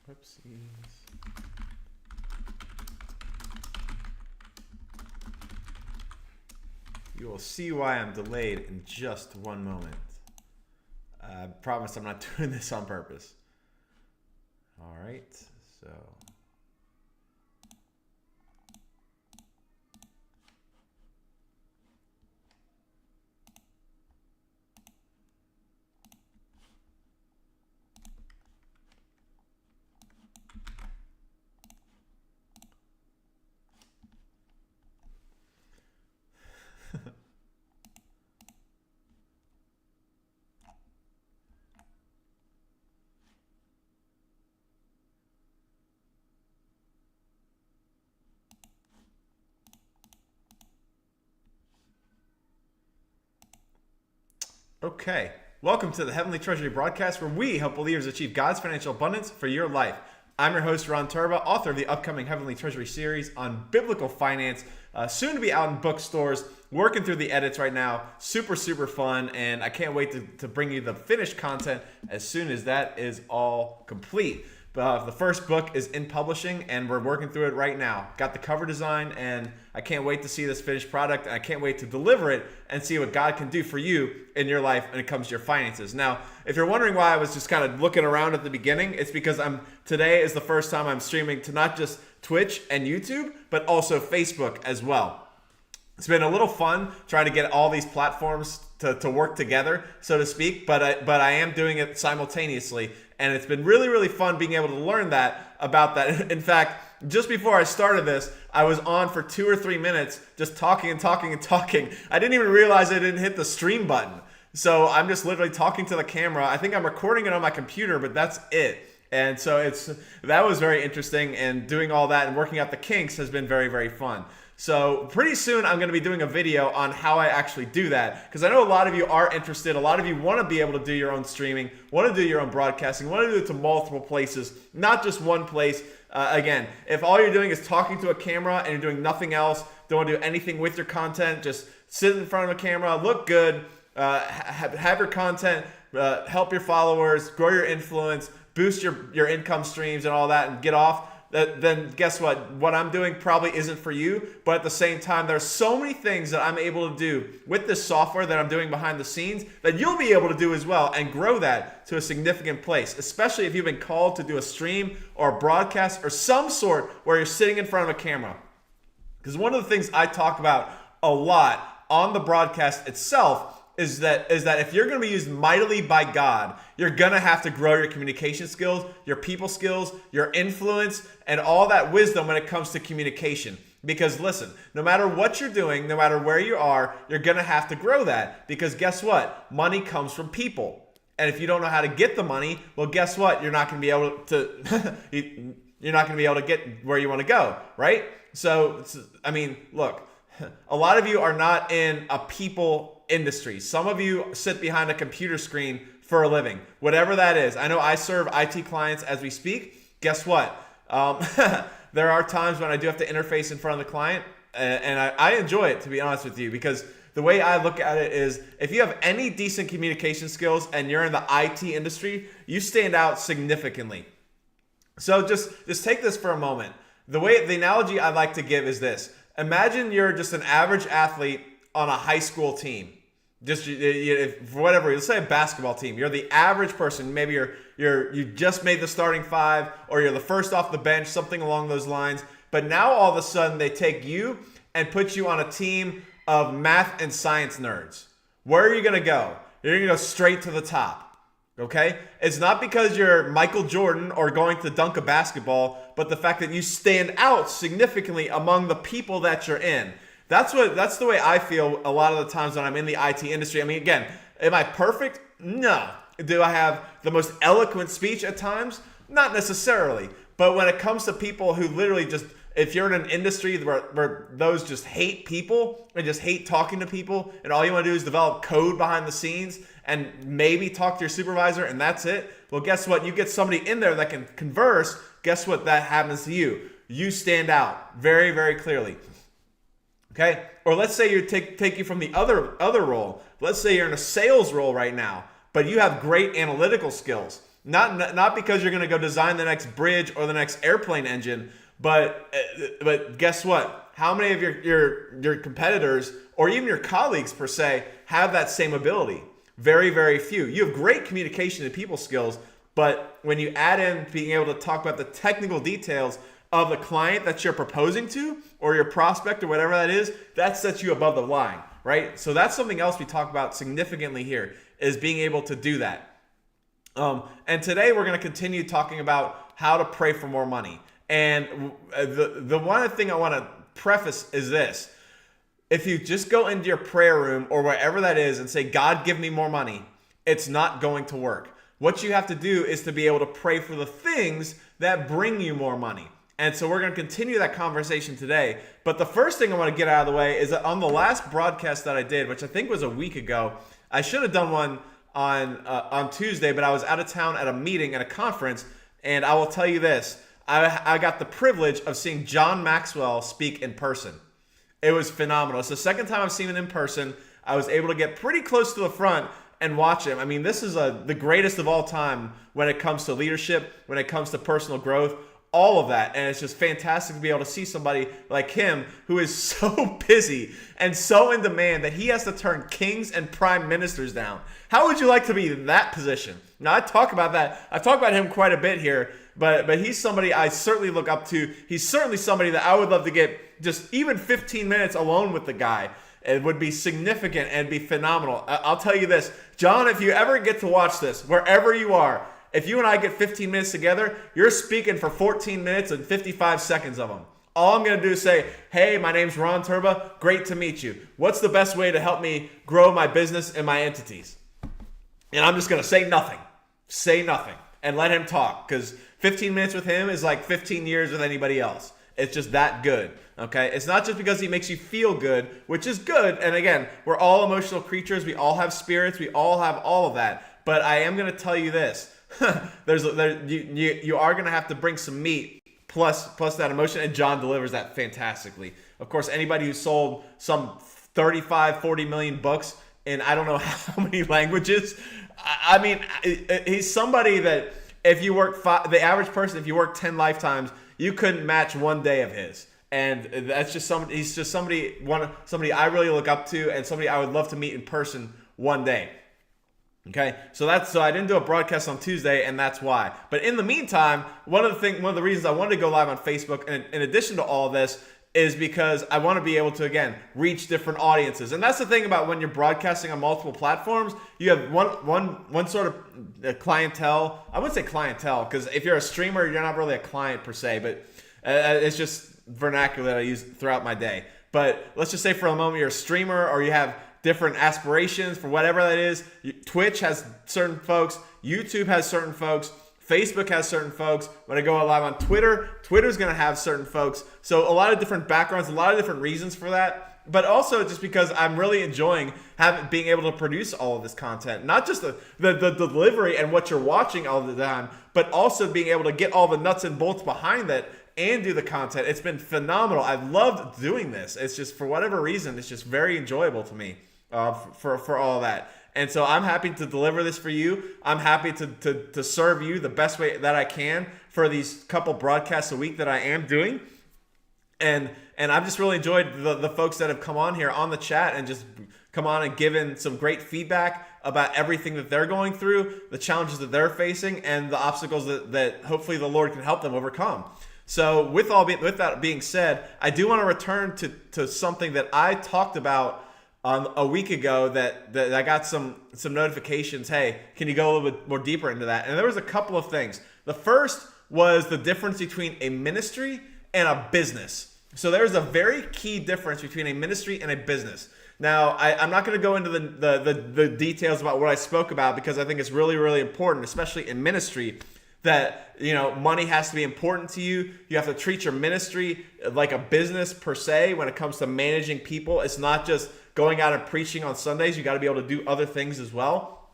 Whoopsies. You will see why I'm delayed in just one moment. I promise I'm not doing this on purpose. All right, so. Okay, welcome to the Heavenly Treasury broadcast where we help believers achieve God's financial abundance for your life. I'm your host, Ron Turba, author of the upcoming Heavenly Treasury series on biblical finance, soon to be out in bookstores, working through the edits right now. Super, super fun, and I can't wait to bring you the finished content as soon as that is all complete. The first book is in publishing, and we're working through it right now. Got the cover design, and I can't wait to see this finished product, and I can't wait to deliver it and see what God can do for you in your life when it comes to your finances. Now, if you're wondering why I was just kind of looking around at the beginning, it's because today is the first time I'm streaming to not just Twitch and YouTube, but also Facebook as well. It's been a little fun trying to get all these platforms to work together, so to speak, but I am doing it simultaneously, and it's been really, really fun being able to learn about that. In fact, just before I started this, I was on for 2 or 3 minutes just talking and talking and talking. I didn't even realize I didn't hit the stream button. So I'm just literally talking to the camera. I think I'm recording it on my computer, but that's it. And so that was very interesting, and doing all that and working out the kinks has been very, very fun. So pretty soon I'm going to be doing a video on how I actually do that, because I know a lot of you are interested. A lot of you want to be able to do your own streaming, want to do your own broadcasting, want to do it to multiple places, not just one place. Again, if all you're doing is talking to a camera and you're doing nothing else, don't want to do anything with your content, just sit in front of a camera, look good, have your content, help your followers, grow your influence, boost your income streams and all that, and get off, then guess what? What I'm doing probably isn't for you, but at the same time, there's so many things that I'm able to do with this software that I'm doing behind the scenes that you'll be able to do as well and grow that to a significant place, especially if you've been called to do a stream or a broadcast or some sort where you're sitting in front of a camera. Because one of the things I talk about a lot on the broadcast itself is that if you're going to be used mightily by God, you're going to have to grow your communication skills, your people skills, your influence, and all that wisdom when it comes to communication. Because listen, no matter what you're doing, no matter where you are, you're going to have to grow that. Because guess what? Money comes from people. And if you don't know how to get the money, well, guess what? You're not going to be able to you're not going to be able to get where you want to go, right? So, I mean, look, a lot of you are not in a people industry. Some of you sit behind a computer screen for a living, whatever that is. I know I serve IT clients as we speak. Guess what? There are times when I do have to interface in front of the client, and I enjoy it, to be honest with you, because the way I look at it is if you have any decent communication skills and you're in the IT industry, you stand out significantly. So just take this for a moment. The analogy I like to give is this. Imagine you're just an average athlete on a high school team. Just for whatever, let's say a basketball team. You're the average person. Maybe you just made the starting five, or you're the first off the bench, something along those lines. But now all of a sudden they take you and put you on a team of math and science nerds. Where are you going to go? You're going to go straight to the top. Okay? It's not because you're Michael Jordan or going to dunk a basketball, but the fact that you stand out significantly among the people that you're in. That's the way I feel a lot of the times when I'm in the IT industry. I mean, again, am I perfect? No. Do I have the most eloquent speech at times? Not necessarily. But when it comes to people who literally just, if you're in an industry where those just hate people and just hate talking to people, and all you want to do is develop code behind the scenes and maybe talk to your supervisor and that's it, well, guess what? You get somebody in there that can converse, guess what? That happens to you. You stand out very, very clearly. Okay? Or let's say you take you from the other role. Let's say you're in a sales role right now, but you have great analytical skills. Not because you're going to go design the next bridge or the next airplane engine, but guess what? How many of your competitors or even your colleagues per se have that same ability? Very, very few. You have great communication and people skills, but when you add in being able to talk about the technical details of the client that you're proposing to or your prospect or whatever that is, that sets you above the line, right? So that's something else we talk about significantly here, is being able to do that. And today we're going to continue talking about how to pray for more money. And the one thing I want to preface is this. If you just go into your prayer room or wherever that is and say, God, give me more money, it's not going to work. What you have to do is to be able to pray for the things that bring you more money. And so we're going to continue that conversation today. But the first thing I want to get out of the way is that on the last broadcast that I did, which I think was a week ago, I should have done one on Tuesday, but I was out of town at a meeting at a conference, and I will tell you this. I got the privilege of seeing John Maxwell speak in person. It was phenomenal. It's the second time I've seen him in person. I was able to get pretty close to the front and watch him. I mean, this is the greatest of all time when it comes to leadership, when it comes to personal growth, all of that. And it's just fantastic to be able to see somebody like him who is so busy and so in demand that he has to turn kings and prime ministers down. How would you like to be in that position? Now, I talk about that. I talk about him quite a bit here, but he's somebody I certainly look up to. He's certainly somebody that I would love to get just even 15 minutes alone with the guy. It would be significant and be phenomenal. I'll tell you this, John, if you ever get to watch this, wherever you are, if you and I get 15 minutes together, you're speaking for 14 minutes and 55 seconds of them. All I'm going to do is say, hey, my name's Ron Turba. Great to meet you. What's the best way to help me grow my business and my entities? And I'm just going to say nothing. Say nothing and let him talk, because 15 minutes with him is like 15 years with anybody else. It's just that good, okay? It's not just because he makes you feel good, which is good. And again, we're all emotional creatures. We all have spirits. We all have all of that. But I am going to tell you this. You are going to have to bring some meat plus that emotion, and John delivers that fantastically. Of course, anybody who sold some 35, 40 million books in I don't know how many languages, I mean, he's somebody that if you work the average person, if you work 10 lifetimes, you couldn't match one day of his. And that's just he's just somebody I really look up to, and somebody I would love to meet in person one day. Okay, so I didn't do a broadcast on Tuesday, and that's why. But in the meantime, one of the reasons I wanted to go live on Facebook, in addition to all this, is because I want to be able to, again, reach different audiences. And that's the thing about when you're broadcasting on multiple platforms, you have one sort of clientele. I wouldn't say clientele, because if you're a streamer, you're not really a client per se, but it's just vernacular that I use throughout my day. But let's just say for a moment you're a streamer, or you have different aspirations for whatever that is. Twitch has certain folks, YouTube has certain folks, Facebook has certain folks. When I go live on Twitter, Twitter's going to have certain folks. So a lot of different backgrounds, a lot of different reasons for that. But also just because I'm really enjoying being able to produce all of this content. Not just the delivery and what you're watching all the time, but also being able to get all the nuts and bolts behind that and do the content. It's been phenomenal. I've loved doing this. It's just, for whatever reason, it's just very enjoyable to me for all that. And so I'm happy to deliver this for you. I'm happy to serve you the best way that I can for these couple broadcasts a week that I am doing. And I've just really enjoyed the folks that have come on here on the chat and just come on and given some great feedback about everything that they're going through, the challenges that they're facing, and the obstacles that hopefully the Lord can help them overcome. So with that being said, I do want to return to something that I talked about a week ago that I got some notifications. Hey, can you go a little bit more deeper into that? And there was a couple of things. The first was the difference between a ministry and a business. So there's a very key difference between a ministry and a business. Now, I'm not going to go into the details about what I spoke about, because I think it's really, really important, especially in ministry, that money has to be important to you. You have to treat your ministry like a business per se when it comes to managing people. It's not just going out and preaching on Sundays. You got to be able to do other things as well.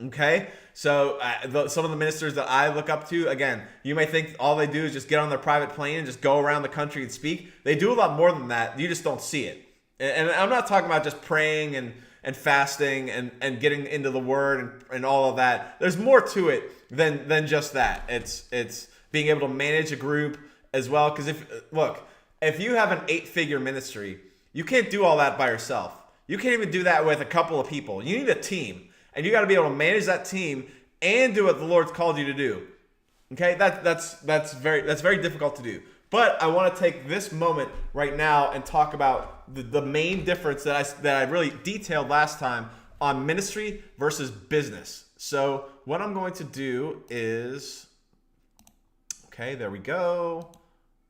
Okay, so some of the ministers that I look up to, again, you may think all they do is just get on their private plane and just go around the country and speak. They do a lot more than that. You just don't see it. And I'm not talking about just praying and fasting and getting into the word and all of that. There's more to it than just that. It's being able to manage a group as well. Because if you have an 8-figure ministry, you can't do all that by yourself. You can't even do that with a couple of people. You need a team, and you got to be able to manage that team and do what the Lord's called you to do. Okay, that's very difficult to do. But I want to take this moment right now and talk about the main difference that I really detailed last time on ministry versus business. So what I'm going to do is, okay, there we go.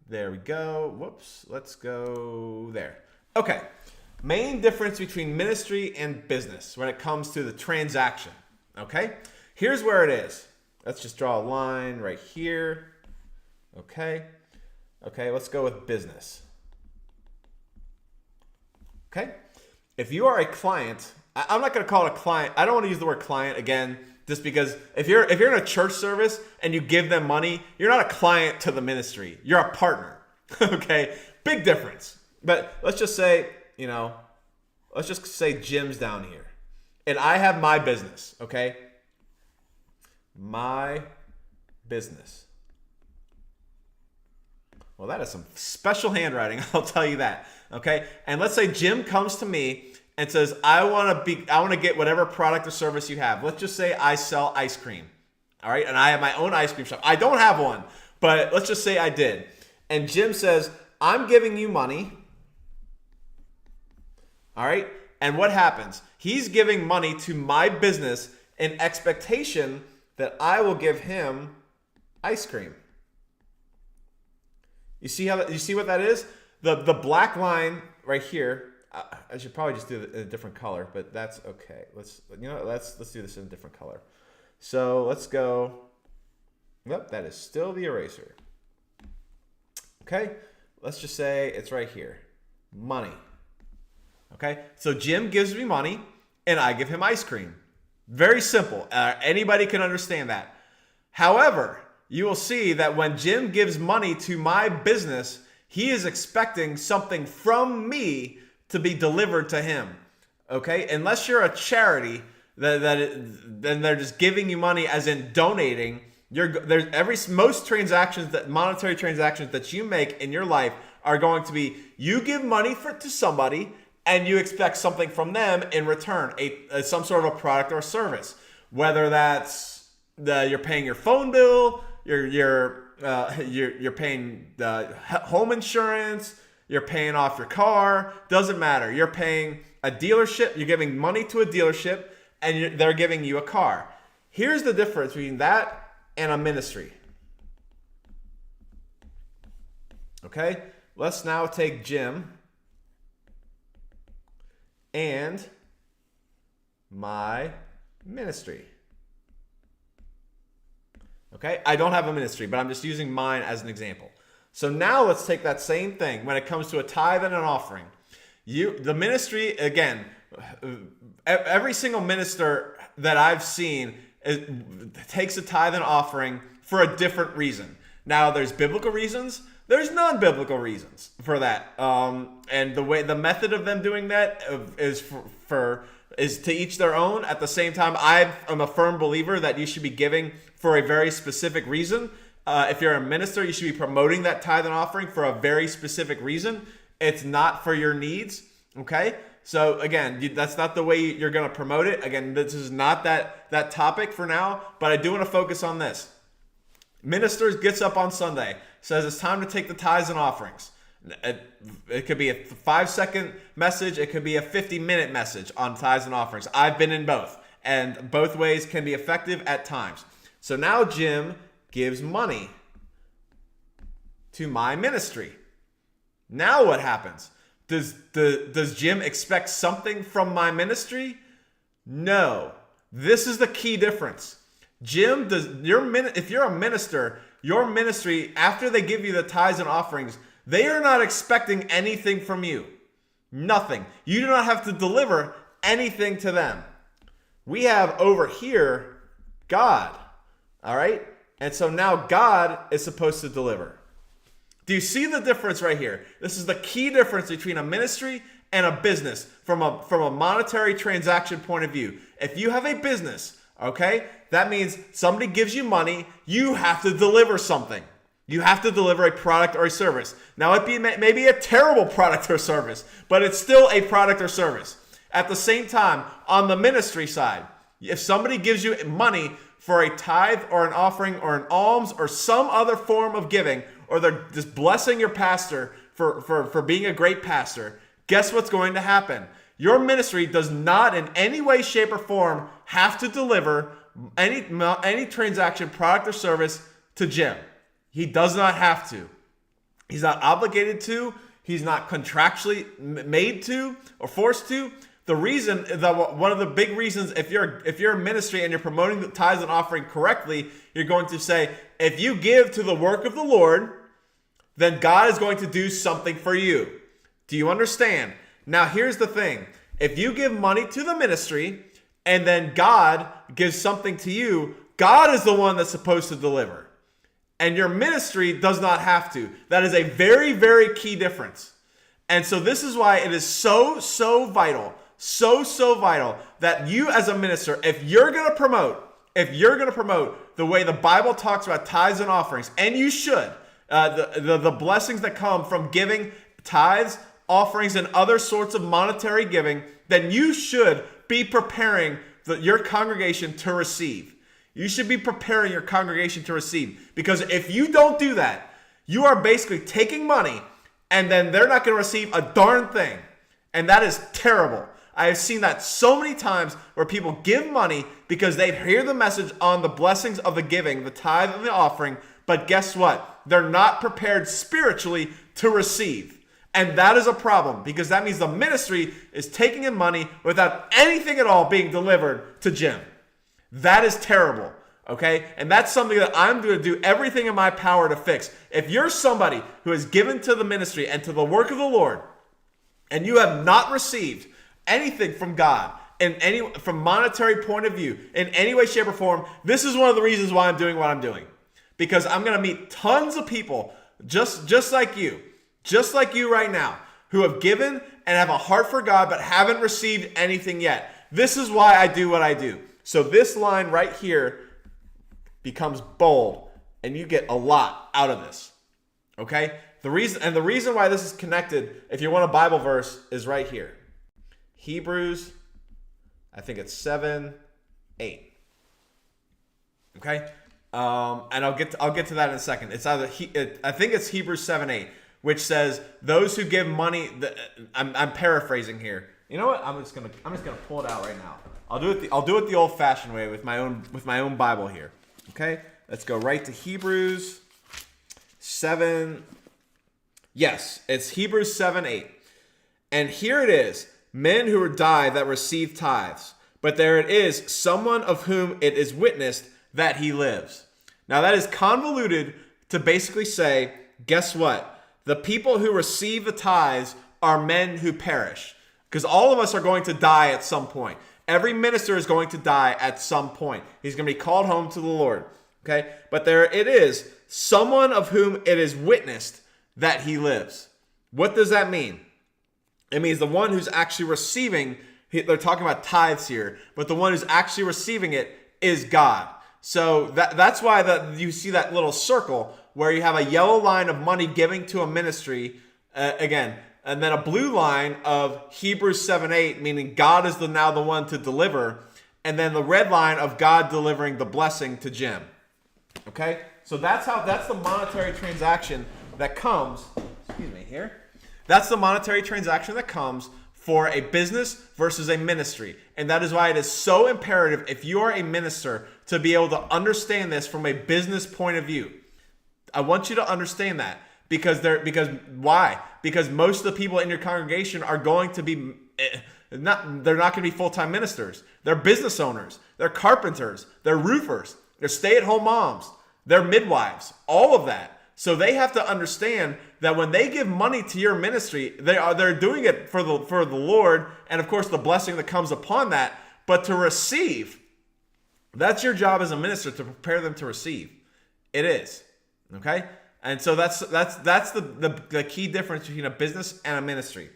Whoops, let's go there. Okay, main difference between ministry and business when it comes to the transaction. Okay, here's where it is. Let's just draw a line right here. Okay, let's go with business. Okay, if you are a client, I'm not going to call it a client. I don't want to use the word client again, just because if you're in a church service and you give them money, you're not a client to the ministry. You're a partner. Okay, big difference. But let's just say, Jim's down here, and I have my business. Okay, my business. Well, that is some special handwriting, I'll tell you that. Okay, and let's say Jim comes to me and says, I want to get whatever product or service you have. Let's just say I sell ice cream. All right, and I have my own ice cream shop. I don't have one, but let's just say I did. And Jim says, I'm giving you money. All right, and what happens? He's giving money to my business in expectation that I will give him ice cream. You see what that is? The black line right here. I should probably just do it in a different color, but that's okay. Let's do this in a different color. So let's go. Yep, that is still the eraser. Okay, let's just say it's right here. Money. Okay, so Jim gives me money and I give him ice cream. Very simple. Anybody can understand that. However, you will see that when Jim gives money to my business, he is expecting something from me to be delivered to him. Okay, unless you're a charity, then they're just giving you money as in donating. Most transactions, monetary transactions that you make in your life are going to be, you give money to somebody and you expect something from them in return, some sort of a product or service. Whether that's you're paying your phone bill, you're paying the home insurance, you're paying off your car, doesn't matter. You're paying a dealership, you're giving money to a dealership, and they're giving you a car. Here's the difference between that and a ministry. Okay, let's now take Jim and my ministry. Okay, I don't have a ministry, but I'm just using mine as an example. So now let's take that same thing when it comes to a tithe and an offering. The ministry, again, every single minister that I've seen takes a tithe and offering for a different reason. Now, there's biblical reasons. There's non-biblical reasons for that. And the method of them doing that is is to each their own. At the same time, I am a firm believer that you should be giving for a very specific reason. If you're a minister, you should be promoting that tithe and offering for a very specific reason. It's not for your needs, okay? So again, that's not the way you're going to promote it. Again, this is not that topic for now, but I do want to focus on this. Ministers gets up on Sunday, says it's time to take the tithes and offerings. It could be a 5-second message. It could be a 50-minute message on tithes and offerings. I've been in both, and both ways can be effective at times. So now Jim gives money to my ministry. Now what happens? Does Jim expect something from my ministry? No. This is the key difference. Jim, if you're a minister, your ministry, after they give you the tithes and offerings, they are not expecting anything from you. Nothing. You do not have to deliver anything to them. We have over here God. All right? And so now God is supposed to deliver. Do you see the difference right here? This is the key difference between a ministry and a business from a monetary transaction point of view. If you have a business, okay, that means somebody gives you money, you have to deliver something. You have to deliver a product or a service. Now, it may be a terrible product or service, but it's still a product or service. At the same time, on the ministry side, if somebody gives you money for a tithe or an offering or an alms or some other form of giving, or they're just blessing your pastor for being a great pastor, guess what's going to happen? Your ministry does not in any way, shape, or form have to deliver any transaction, product, or service to Jim. He does not have to. He's not obligated to. He's not contractually made to or forced to. The reason, one of the big reasons, if you're a ministry and you're promoting the tithes and offering correctly, you're going to say, if you give to the work of the Lord, then God is going to do something for you. Do you understand? Now, here's the thing. If you give money to the ministry and then God gives something to you, God is the one that's supposed to deliver. And your ministry does not have to. That is a very, very key difference. And so this is why it is so vital, so vital that you as a minister, if you're going to promote the way the Bible talks about tithes and offerings, and you should, the blessings that come from giving tithes, offerings, and other sorts of monetary giving, then you should be preparing your congregation to receive. You should be preparing your congregation to receive. Because if you don't do that, you are basically taking money and then they're not going to receive a darn thing. And that is terrible. I have seen that so many times where people give money because they hear the message on the blessings of the giving, the tithe and the offering, but guess what? They're not prepared spiritually to receive. And that is a problem because that means the ministry is taking in money without anything at all being delivered to Jim. That is terrible, okay? And that's something that I'm going to do everything in my power to fix. If you're somebody who is given to the ministry and to the work of the Lord, and you have not received anything from God from monetary point of view in any way, shape, or form, this is one of the reasons why I'm doing what I'm doing. Because I'm going to meet tons of people just like you right now, who have given and have a heart for God but haven't received anything yet. This is why I do what I do. So this line right here becomes bold, and you get a lot out of this. Okay? The reason why this is connected, if you want a Bible verse, is right here. Hebrews, I think it's 7:8. Okay? And I'll get to that in a second. It's I think it's Hebrews 7:8, which says those who give money. I'm paraphrasing here. You know what? I'm just gonna pull it out right now. I'll do it the old-fashioned way with my own Bible here. Okay, let's go right to Hebrews 7. Yes, it's Hebrews 7:8, and here it is: men who died that receive tithes, but there it is, someone of whom it is witnessed that he lives. Now that is convoluted to basically say, guess what? The people who receive the tithes are men who perish, because all of us are going to die at some point. Every minister is going to die at some point. He's going to be called home to the Lord. Okay? But there it is. Someone of whom it is witnessed that he lives. What does that mean? It means the one who's actually receiving, they're talking about tithes here, but the one who's actually receiving it is God. So that's why you see that little circle where you have a yellow line of money giving to a ministry, again, and then a blue line of Hebrews 7:8, meaning God is now the one to deliver. And then the red line of God delivering the blessing to Jim. Okay? So that's the monetary transaction that comes. Excuse me here. That's the monetary transaction that comes for a business versus a ministry. And that is why it is so imperative, if you are a minister, to be able to understand this from a business point of view. I want you to understand that. Because why? Because most of the people in your congregation are going to be they're not going to be full-time ministers. They're business owners. They're carpenters. They're roofers. They're stay-at-home moms. They're midwives. All of that. So they have to understand that when they give money to your ministry, they're doing it for the Lord, and of course the blessing that comes upon that. But to receive, that's your job as a minister, to prepare them to receive. It is. Okay? And so that's the key difference between a business and a ministry.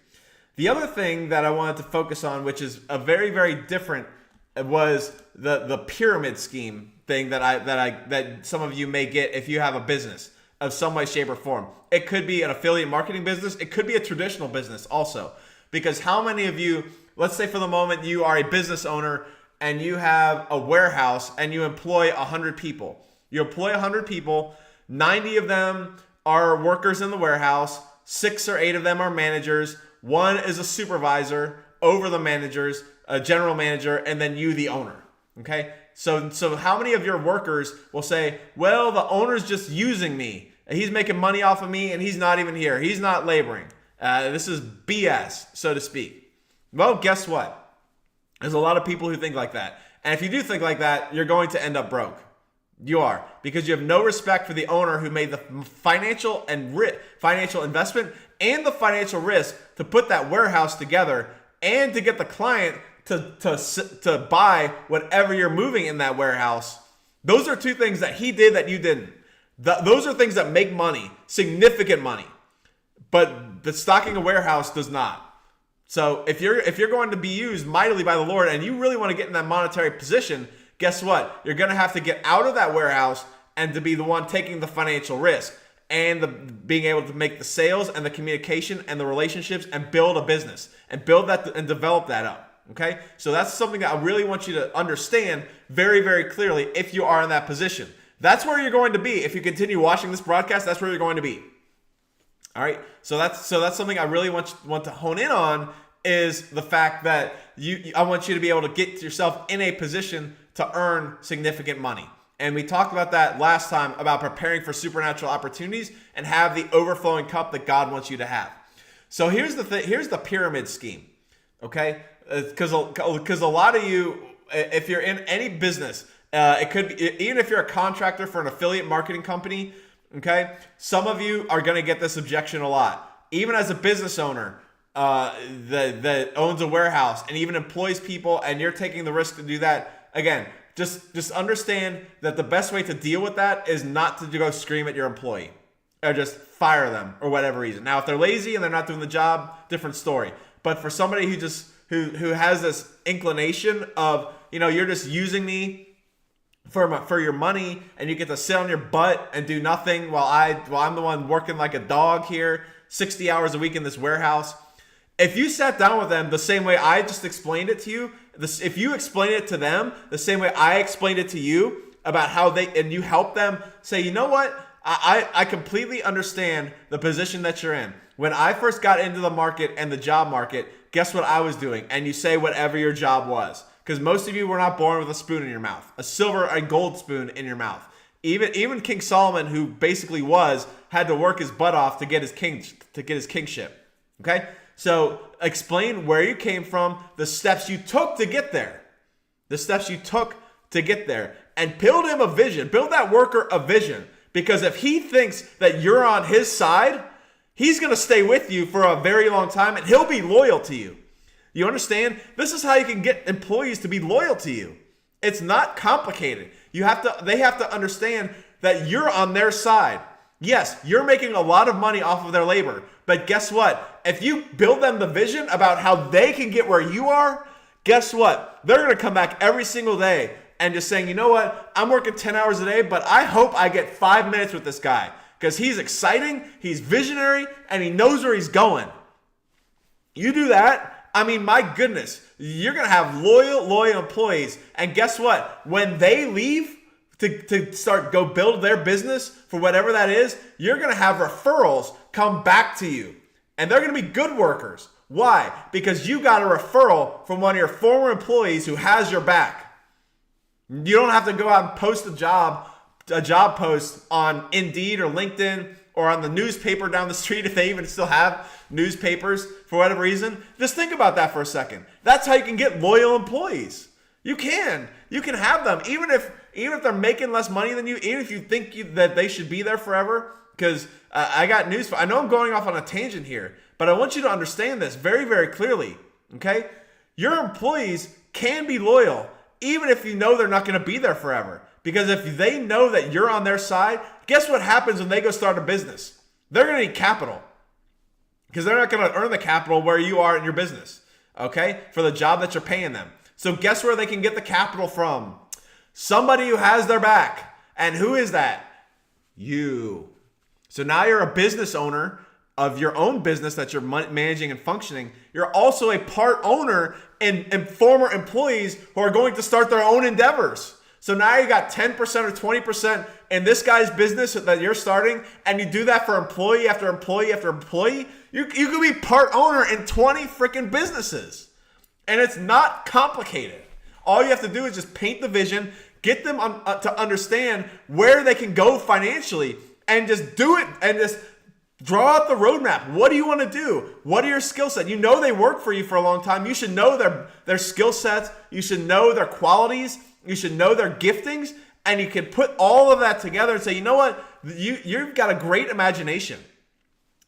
The other thing that I wanted to focus on, which is a very, very different, was the pyramid scheme thing that some of you may get if you have a business of some way, shape, or form. It could be an affiliate marketing business. It could be a traditional business also. Because how many of you, let's say for the moment you are a business owner and you have a warehouse and you employ 100 people. You employ 100 people, 90 of them are workers in the warehouse, 6 or 8 of them are managers, 1 is a supervisor over the managers, a general manager, and then you, the owner. Okay? So how many of your workers will say, well, the owner's just using me. He's making money off of me and he's not even here. He's not laboring. This is BS, so to speak. Well, guess what? There's a lot of people who think like that. And if you do think like that, you're going to end up broke. You are, because you have no respect for the owner who made the financial investment and the financial risk to put that warehouse together and to get the client to buy whatever you're moving in that warehouse. Those are two things that he did that you didn't. Those are things that make money, significant money. But the stocking a warehouse does not. So if you're going to be used mightily by the Lord and you really want to get in that monetary position, guess what? You're going to have to get out of that warehouse and to be the one taking the financial risk and being able to make the sales and the communication and the relationships and build a business and build that and develop that up. Okay? So that's something that I really want you to understand very, very clearly if you are in that position. That's where you're going to be. If you continue watching this broadcast, that's where you're going to be. All right, so that's something I really want to hone in on, is the fact that I want you to be able to get yourself in a position to earn significant money. And we talked about that last time, about preparing for supernatural opportunities and have the overflowing cup that God wants you to have. So here's the pyramid scheme, okay? Because a lot of you, if you're in any business, it could be, even if you're a contractor for an affiliate marketing company. Okay, some of you are going to get this objection a lot. Even as a business owner that owns a warehouse and even employs people, and you're taking the risk to do that, again, just understand that the best way to deal with that is not to go scream at your employee or just fire them or whatever reason. Now, if they're lazy and they're not doing the job, different story. But for somebody who has this inclination of, you're just using me for your money, and you get to sit on your butt and do nothing while I'm the one working like a dog here, 60 hours a week in this warehouse. If you sat down with them the same way I just explained it to you, if you explain it to them the same way I explained it to you about how and you help them say, you know what, I completely understand the position that you're in. When I first got into the market and the job market, guess what I was doing? And you say whatever your job was. Because most of you were not born with a spoon in your mouth, a silver and gold spoon in your mouth. Even King Solomon, who basically had to work his butt off to get his kingship. Okay, so explain where you came from, the steps you took to get there, and build him a vision. Build that worker a vision, because if he thinks that you're on his side, he's going to stay with you for a very long time, and he'll be loyal to you. You understand? This is how you can get employees to be loyal to you. It's not complicated. They have to understand that you're on their side. Yes, you're making a lot of money off of their labor, but guess what? If you build them the vision about how they can get where you are, guess what? They're going to come back every single day and just saying, you know what? I'm working 10 hours a day, but I hope I get 5 minutes with this guy because he's exciting, he's visionary, and he knows where he's going. You do that, I mean, my goodness, you're going to have loyal employees. And guess what? When they leave to go build their business for whatever that is, you're going to have referrals come back to you. And they're going to be good workers. Why? Because you got a referral from one of your former employees who has your back. You don't have to go out and post a job post on Indeed or LinkedIn or on the newspaper down the street, if they even still have newspapers for whatever reason. Just think about that for a second. That's how you can get loyal employees. You can have them, even if they're making less money than you, even if you think that they should be there forever. Because I got news. I know I'm going off on a tangent here, but I want you to understand this very, very clearly. Okay, your employees can be loyal, even if you know they're not going to be there forever. Because if they know that you're on their side, guess what happens when they go start a business? They're going to need capital. because they're not going to earn the capital where you are in your business, okay, for the job that you're paying them. So guess where they can get the capital from? Somebody who has their back. And who is that? You. So now you're a business owner of your own business that you're managing and functioning. You're also a part owner in former employees who are going to start their own endeavors. So now you got 10% or 20% in this guy's business that you're starting, and you do that for employee after employee after employee. You could be part owner in 20 freaking businesses. And it's not complicated. All you have to do is just paint the vision, get them to understand where they can go financially, and just do it, and just draw out the roadmap. What do you want to do? What are your skill sets? You know they work for you for a long time. You should know their skill sets. You should know their qualities. You should know their giftings. And you can put all of that together and say, you know what? You've got a great imagination.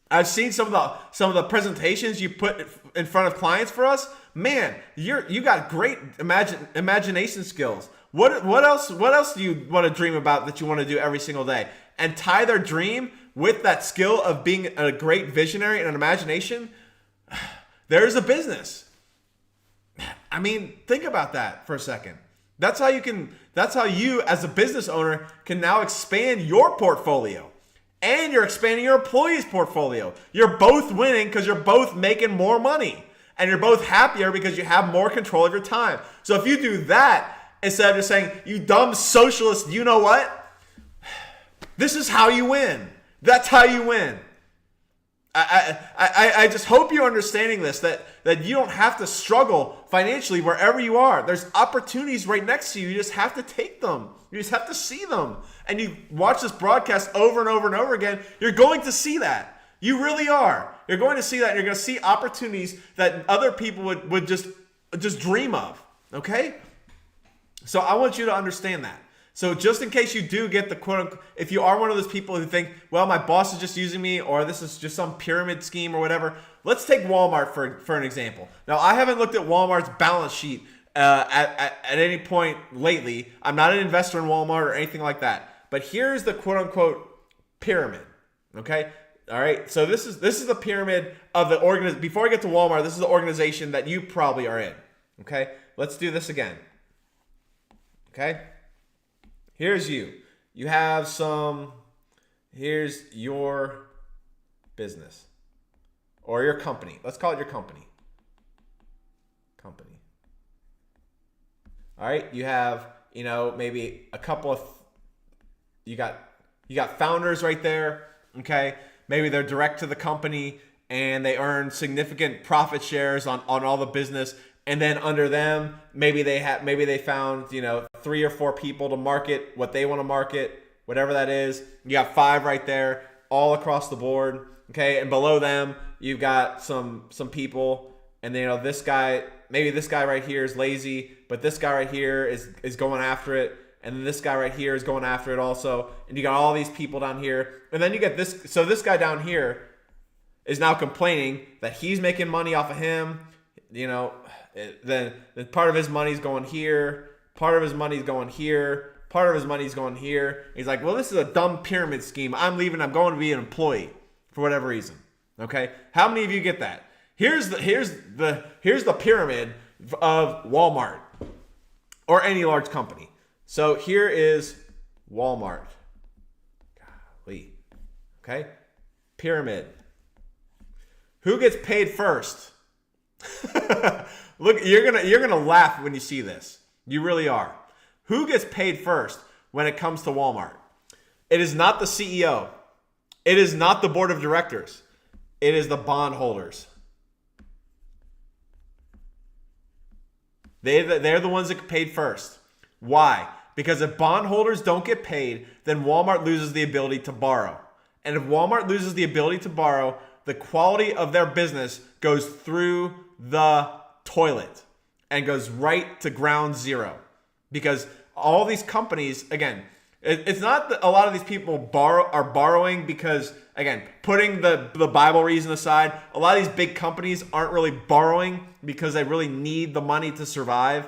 I've seen some of the presentations you put in front of clients for us. Man, you got great imagination skills. What else do you want to dream about that you want to do every single day? And tie their dream with that skill of being a great visionary and an imagination. There's a business. I mean, think about that for a second. That's how you as a business owner can now expand your portfolio. And you're expanding your employees' portfolio. You're both winning because you're both making more money. And you're both happier because you have more control of your time. So if you do that, instead of just saying, you dumb socialist, you know what? This is how you win. That's how you win. I just hope you're understanding this, that you don't have to struggle financially wherever you are. There's opportunities right next to you. You just have to take them. You just have to see them. And you watch this broadcast over and over and over again, you're going to see that. You really are. You're going to see that, and you're going to see opportunities that other people would just dream of. Okay? So I want you to understand that. So just in case you do get the quote, if you are one of those people who think, well, my boss is just using me, or this is just some pyramid scheme or whatever, let's take Walmart for an example. Now, I haven't looked at Walmart's balance sheet at any point lately. I'm not an investor in Walmart or anything like that. But here's the quote unquote pyramid. Okay? All right. So this is the pyramid of the organization. Before I get to Walmart, this is the organization that you probably are in. Okay? Let's do this again. Okay? Here's you. You have here's your business or your company. Let's call it your company. All right. You have, maybe a couple of, you got founders right there. Okay. Maybe they're direct to the company and they earn significant profit shares on all the business. And then under them, maybe they found, 3 or 4 people to market what they want to market, whatever that is. You got 5 right there, all across the board. Okay, and below them, you've got some people, and this guy right here is lazy, but this guy right here is going after it, and then this guy right here is going after it also, and you got all these people down here, and then you get this. So this guy down here is now complaining that he's making money off of him. Then part of his money's going here, part of his money's going here, part of his money's going here. He's like, well, this is a dumb pyramid scheme. I'm leaving. I'm going to be an employee for whatever reason. Okay, how many of you get that? Here's the pyramid of Walmart or any large company. So here is Walmart. Golly. Okay, pyramid. Who gets paid first? Look, you're gonna laugh when you see this. You really are. Who gets paid first when it comes to Walmart? It is not the CEO. It is not the board of directors. It is the bondholders. They're the ones that get paid first. Why? Because if bondholders don't get paid, then Walmart loses the ability to borrow. And if Walmart loses the ability to borrow, the quality of their business goes through the toilet and goes right to ground zero. Because all these companies, again, it's not that a lot of these people are borrowing because, again, putting the Bible reason aside, a lot of these big companies aren't really borrowing because they really need the money to survive.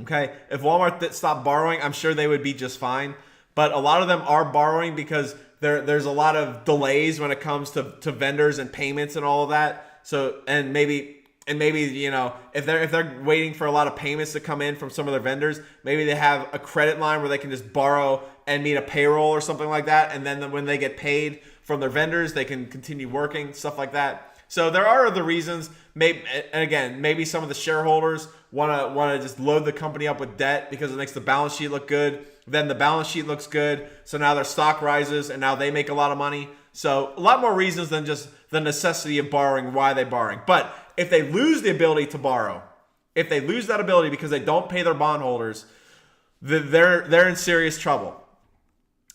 Okay, if Walmart stopped borrowing, I'm sure they would be just fine. But a lot of them are borrowing because there's a lot of delays when it comes to vendors and payments and all of that. So and maybe if they're waiting for a lot of payments to come in from some of their vendors, maybe they have a credit line where they can just borrow and meet a payroll or something like that, and then when they get paid from their vendors, they can continue working, stuff like that. So there are other reasons. Maybe some of the shareholders want to just load the company up with debt because it makes the balance sheet look good. Then the balance sheet looks good, so now their stock rises, and now they make a lot of money. So a lot more reasons than just the necessity of borrowing, why they're borrowing. But if they lose the ability to borrow, if they lose that ability because they don't pay their bondholders, they're in serious trouble.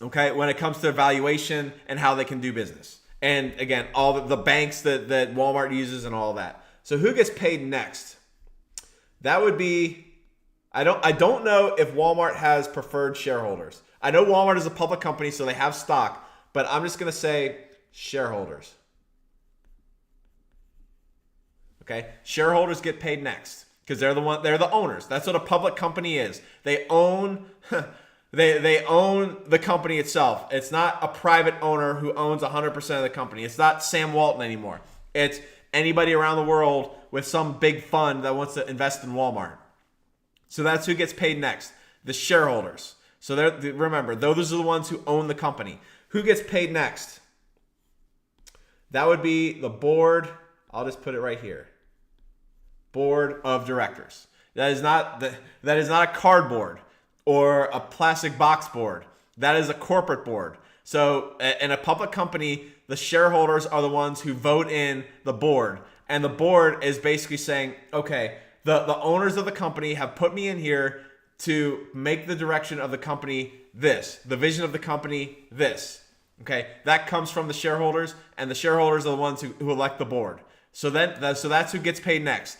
Okay, when it comes to valuation and how they can do business. And again, all the banks that Walmart uses and all that. So who gets paid next? That would be, I don't know if Walmart has preferred shareholders. I know Walmart is a public company, so they have stock, but I'm just going to say shareholders. Okay, shareholders get paid next because they're the owners. That's what a public company is. They own they own the company itself. It's not a private owner who owns 100% of the company. It's not Sam Walton anymore. It's anybody around the world with some big fund that wants to invest in Walmart. So that's who gets paid next, the shareholders. So remember, those are the ones who own the company. Who gets paid next? That would be the board. I'll just put it right here. Board of directors. That is not a cardboard or a plastic box board. That is a corporate board. So in a public company, the shareholders are the ones who vote in the board. And the board is basically saying, okay, the owners of the company have put me in here to make the direction of the company this, the vision of the company this. Okay, that comes from the shareholders, and the shareholders are the ones who elect the board. So that's who gets paid next.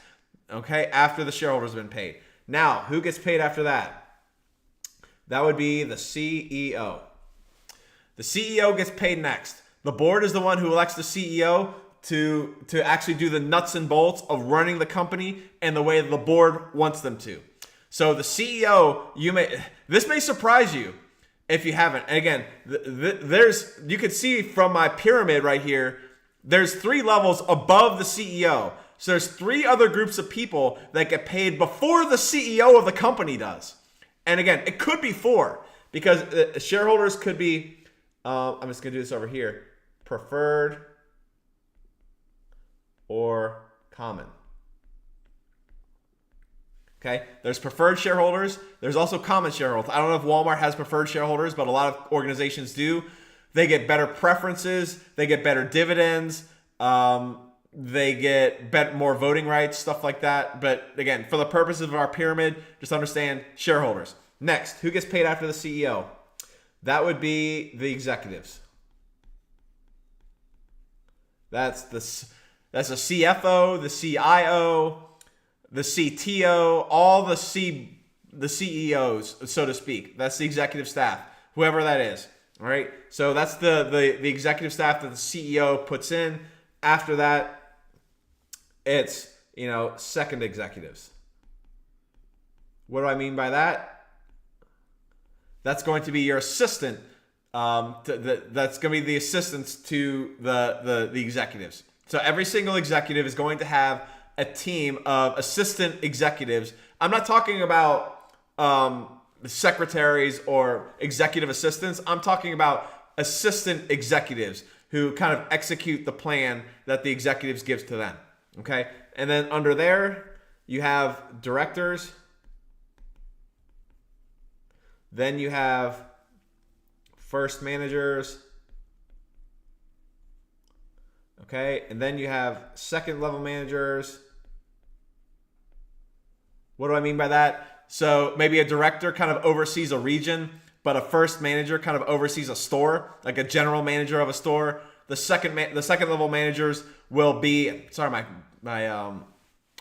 Okay, after the shareholders have been paid. Now, who gets paid after that? That would be the CEO. The CEO gets paid next. The board is the one who elects the CEO to actually do the nuts and bolts of running the company and the way the board wants them to. So the CEO, this may surprise you if you haven't. And again, you can see from my pyramid right here, there's 3 levels above the CEO. So there's 3 other groups of people that get paid before the CEO of the company does. And again, it could be 4 because shareholders could be, I'm just going to do this over here, preferred or common. Okay, there's preferred shareholders. There's also common shareholders. I don't know if Walmart has preferred shareholders, but a lot of organizations do. They get better preferences. They get better dividends. They get more voting rights, stuff like that. But again, for the purposes of our pyramid, just understand shareholders. Next, who gets paid after the CEO? That would be the executives. That's the CFO, the CIO, the CTO, all the CEOs, so to speak. That's the executive staff, whoever that is. All right. So that's the executive staff that the CEO puts in. After that, it's second executives. What do I mean by that? That's going to be your assistant. That's going to be the assistants to the executives. So every single executive is going to have a team of assistant executives. I'm not talking about secretaries or executive assistants. I'm talking about assistant executives who kind of execute the plan that the executives gives to them. Okay? And then under there, you have directors. Then you have first managers. Okay? And then you have second level managers. What do I mean by that? So maybe a director kind of oversees a region, but a first manager kind of oversees a store, like a general manager of a store. The second level managers will be, sorry, my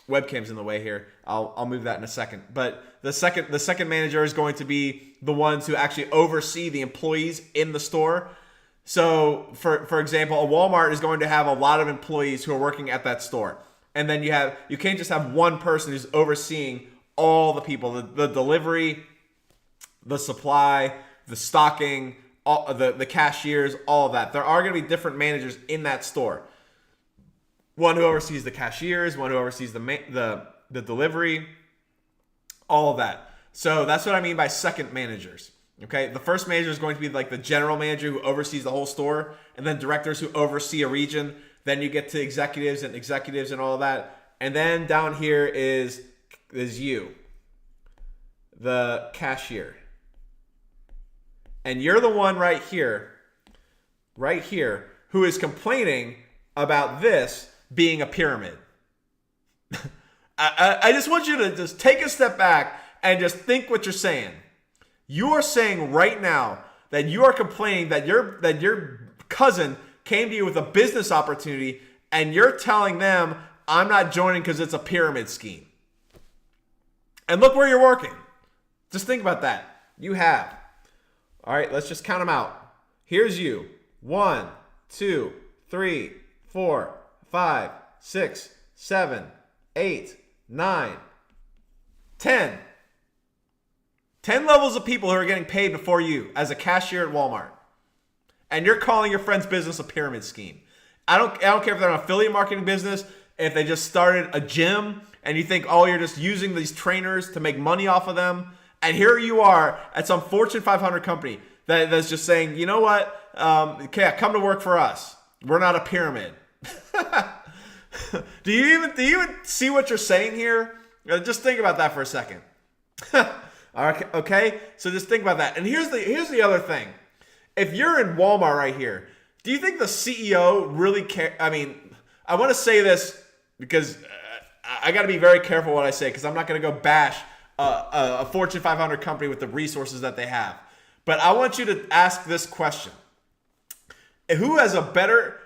webcam's in the way here. I'll move that in a second. But the second manager is going to be the ones who actually oversee the employees in the store. So for example, a Walmart is going to have a lot of employees who are working at that store. And then you can't just have one person who's overseeing all the people, the delivery, the supply, the stocking, all the cashiers, all of that. There are going to be different managers in that store. One who oversees the cashiers, one who oversees the delivery, all of that. So that's what I mean by second managers. Okay, the first manager is going to be like the general manager who oversees the whole store, and then directors who oversee a region. Then you get to executives and all of that. And then down here is you, the cashier. And you're the one right here, who is complaining about this being a pyramid. I just want you to just take a step back and just think what you're saying. You are saying right now that you are complaining that your cousin came to you with a business opportunity, and you're telling them, I'm not joining because it's a pyramid scheme. And look where you're working. Just think about that. You have. All right, let's just count them out. Here's you. 1, 2, 3, 4, 5, 6, 7, 8, 9, 10. 10 levels of people who are getting paid before you as a cashier at Walmart. And you're calling your friend's business a pyramid scheme. I don't care if they're an affiliate marketing business, if they just started a gym, and you think, oh, you're just using these trainers to make money off of them. And here you are at some Fortune 500 company that's just saying, you know what? Okay, come to work for us. We're not a pyramid. Do you even see what you're saying here? Just think about that for a second. Okay, so just think about that. And here's the other thing. If you're in Walmart right here, do you think the CEO really care? I mean, I want to say this because I got to be very careful what I say, because I'm not going to go bash a Fortune 500 company with the resources that they have. But I want you to ask this question. Who has a better,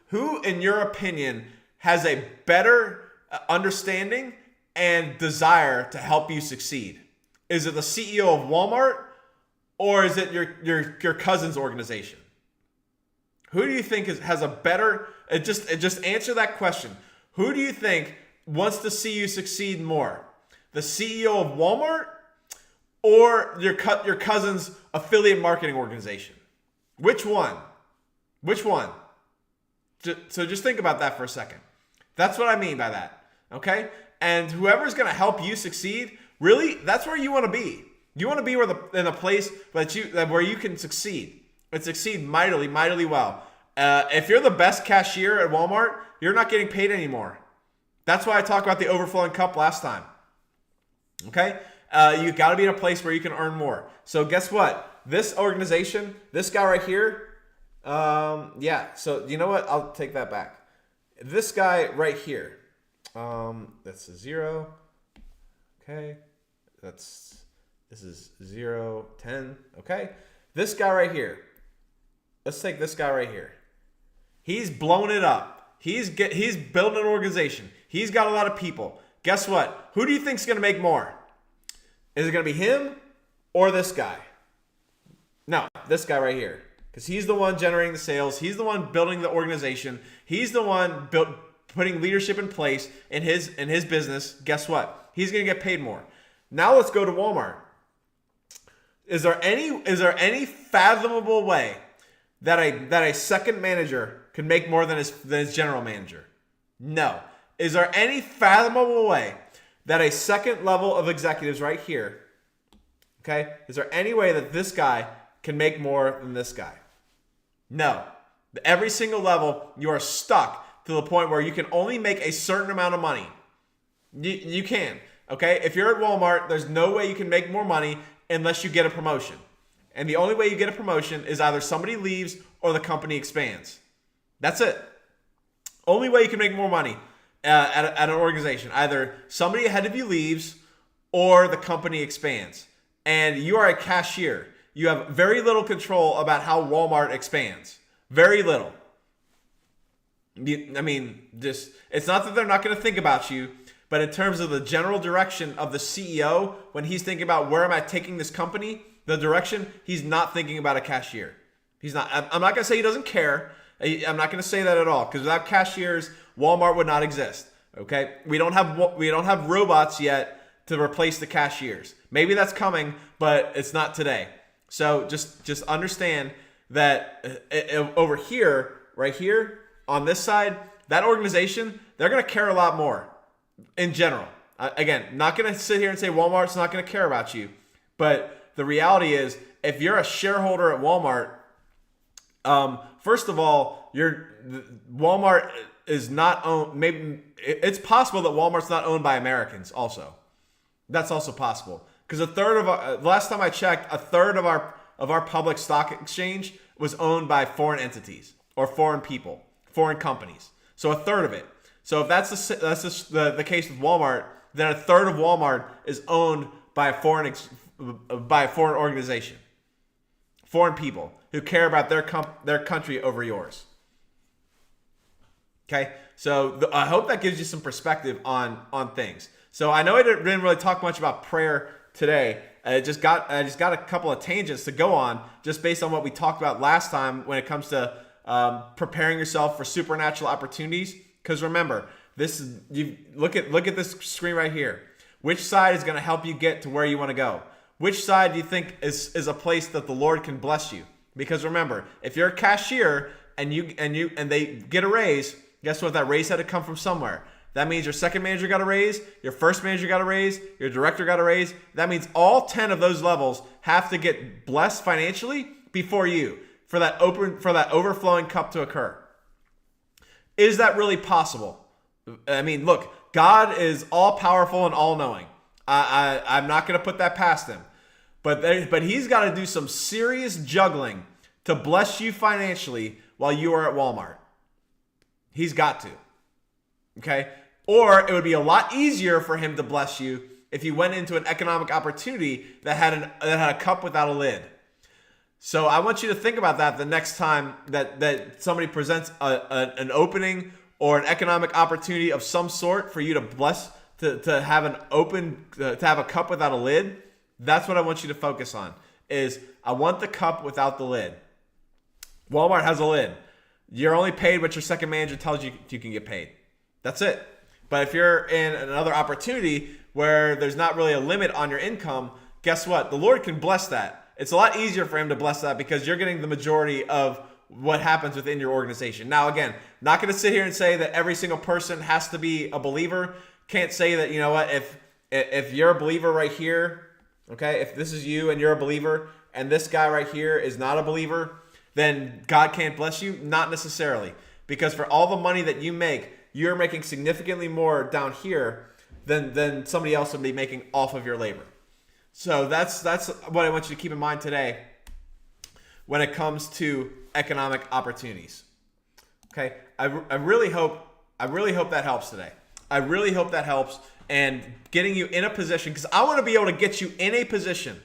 who in your opinion has a better understanding and desire to help you succeed? Is it the CEO of Walmart, or is it your cousin's organization? Who do you think has a better? Just answer that question. Who do you think wants to see you succeed more? The CEO of Walmart or your cousin's affiliate marketing organization? Which one? Which one? So just think about that for a second. That's what I mean by that. Okay? And whoever's going to help you succeed, really, that's where you want to be. You want to be in a place where you can succeed and succeed mightily, mightily well. If you're the best cashier at Walmart, you're not getting paid anymore. That's why I talked about the overflowing cup last time. Okay? You got to be in a place where you can earn more. So guess what? This organization, this guy right here, so you know what? I'll take that back. This guy right here, that's a 0. Okay. This is 0, 10. Okay. This guy right here. Let's take this guy right here. He's blowing it up. He's building an organization. He's got a lot of people. Guess what? Who do you think's going to make more? Is it going to be him or this guy? No, this guy right here. Because he's the one generating the sales. He's the one building the organization. He's the one putting leadership in place in his business. Guess what? He's going to get paid more. Now let's go to Walmart. Is there any fathomable way that a second manager could make more than his general manager? No. Is there any fathomable way that a second level of executives right here, okay, is there any way that this guy can make more than this guy? No. Every single level, you are stuck to the point where you can only make a certain amount of money. You can, okay? If you're at Walmart, there's no way you can make more money unless you get a promotion. And the only way you get a promotion is either somebody leaves or the company expands. That's it. Only way you can make more money at an organization. Either somebody ahead of you leaves or the company expands. And you are a cashier. You have very little control about how Walmart expands. Very little. I mean, it's not that they're not going to think about you, but in terms of the general direction of the CEO, when he's thinking about where am I taking this company, the direction, he's not thinking about a cashier. He's not. I'm not going to say he doesn't care. I'm not going to say that at all, because without cashiers, Walmart would not exist. Okay, we don't have robots yet to replace the cashiers. Maybe that's coming, but it's not today. So just understand that over here, right here on this side, that organization, they're going to care a lot more in general. Again, not going to sit here and say Walmart's not going to care about you. But the reality is, if you're a shareholder at Walmart, first of all, Walmart is not owned. Maybe it's possible that Walmart's not owned by Americans. Also, that's also possible because last time I checked, a third of our public stock exchange was owned by foreign entities or foreign people, foreign companies. So a third of it. So if that's the case with Walmart, then a third of Walmart is owned by a foreign organization, foreign people who care about their country over yours. Okay, so I hope that gives you some perspective on things. So I know I didn't really talk much about prayer today. I just got a couple of tangents to go on just based on what we talked about last time when it comes to preparing yourself for supernatural opportunities. Because remember, look at this screen right here. Which side is going to help you get to where you want to go? Which side do you think is a place that the Lord can bless you? Because remember, if you're a cashier and they get a raise, guess what? That raise had to come from somewhere. That means your second manager got a raise, your first manager got a raise, your director got a raise. That means all 10 of those levels have to get blessed financially before you for that overflowing cup to occur. Is that really possible? I mean, look, God is all powerful and all knowing. I'm not going to put that past him. But he's got to do some serious juggling to bless you financially while you are at Walmart. He's got to. Okay? Or it would be a lot easier for him to bless you if you went into an economic opportunity that had a cup without a lid. So I want you to think about that the next time that somebody presents an opening or an economic opportunity of some sort for you to bless, to have a cup without a lid. That's what I want you to focus on. Is I want the cup without the lid. Walmart has a lid. You're only paid what your second manager tells you can get paid. That's it. But if you're in another opportunity where there's not really a limit on your income, guess what? The Lord can bless that. It's a lot easier for him to bless that because you're getting the majority of what happens within your organization. Now, again, not going to sit here and say that every single person has to be a believer. Can't say that, you know what, if you're a believer right here, okay, if this is you and you're a believer and this guy right here is not a believer, then God can't bless you? Not necessarily. Because for all the money that you make, you're making significantly more down here than somebody else would be making off of your labor. So that's what I want you to keep in mind today when it comes to economic opportunities. Okay, I really hope that helps today. I really hope that helps and getting you in a position, because I want to be able to get you in a position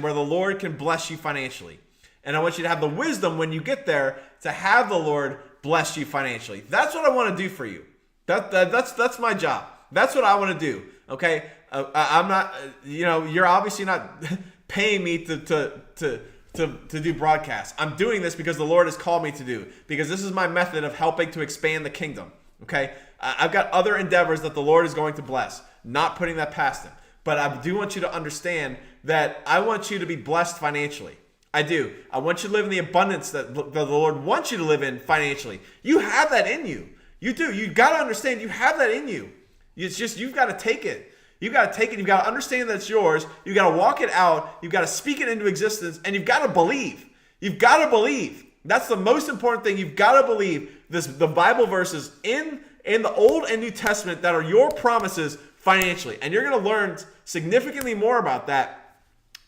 where the Lord can bless you financially. And I want you to have the wisdom when you get there to have the Lord bless you financially. That's what I want to do for you. That's my job. That's what I want to do. Okay, I'm not. You're obviously not paying me to do broadcasts. I'm doing this because the Lord has called me to do. Because this is my method of helping to expand the kingdom. Okay, I've got other endeavors that the Lord is going to bless. Not putting that past him. But I do want you to understand that I want you to be blessed financially. I do. I want you to live in the abundance that the Lord wants you to live in financially. You have that in you. You do. You got to understand you have that in you. It's just you've got to take it. You've got to take it. You've got to understand that it's yours. You've got to walk it out. You've got to speak it into existence. And you've got to believe. You've got to believe. That's the most important thing. You've got to believe the Bible verses in the Old and New Testament that are your promises financially. And you're going to learn significantly more about that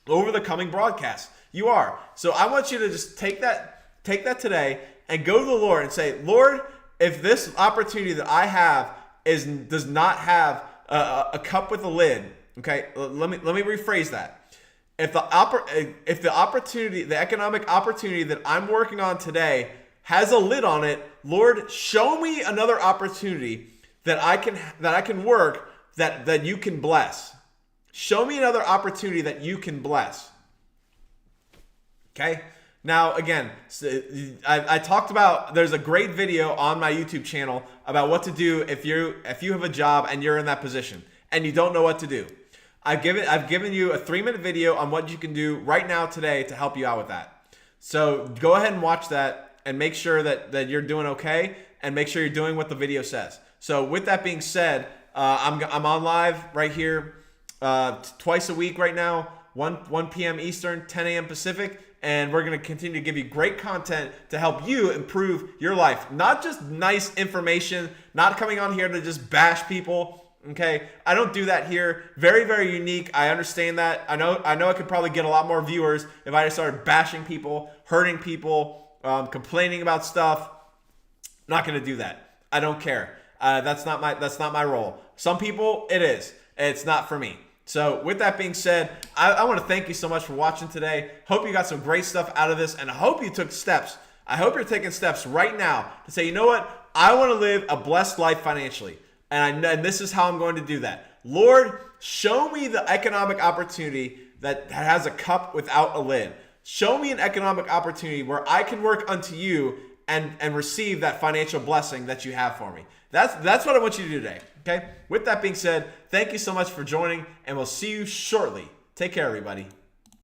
over the coming broadcasts. You are. So I want you to just take that today and go to the Lord and say, Lord, if this opportunity that I have does not have a cup with a lid, okay, let me rephrase that. If the opportunity, the economic opportunity that I'm working on today has a lid on it, Lord, show me another opportunity that I can work that you can bless. Show me another opportunity that you can bless. Okay. Now, again, I talked about, there's a great video on my YouTube channel about what to do if you have a job and you're in that position and you don't know what to do. I've given you a 3-minute video on what you can do right now today to help you out with that. So go ahead and watch that and make sure that you're doing okay, and make sure you're doing what the video says. So with that being said, I'm on live right here twice a week right now, 1 p.m. Eastern, 10 a.m. Pacific, and we're going to continue to give you great content to help you improve your life. Not just nice information, not coming on here to just bash people, okay? I don't do that here. Very, very unique. I understand that. I know I could probably get a lot more viewers if I just started bashing people, hurting people, complaining about stuff. Not going to do that. I don't care. That's not my role. Some people, it is. It's not for me. So with that being said, I want to thank you so much for watching today. Hope you got some great stuff out of this, and I hope you took steps. I hope you're taking steps right now to say, you know what? I want to live a blessed life financially, and this is how I'm going to do that. Lord, show me the economic opportunity that has a cup without a lid. Show me an economic opportunity where I can work unto you and receive that financial blessing that you have for me. That's what I want you to do today. Okay? With that being said, thank you so much for joining, and we'll see you shortly. Take care, everybody.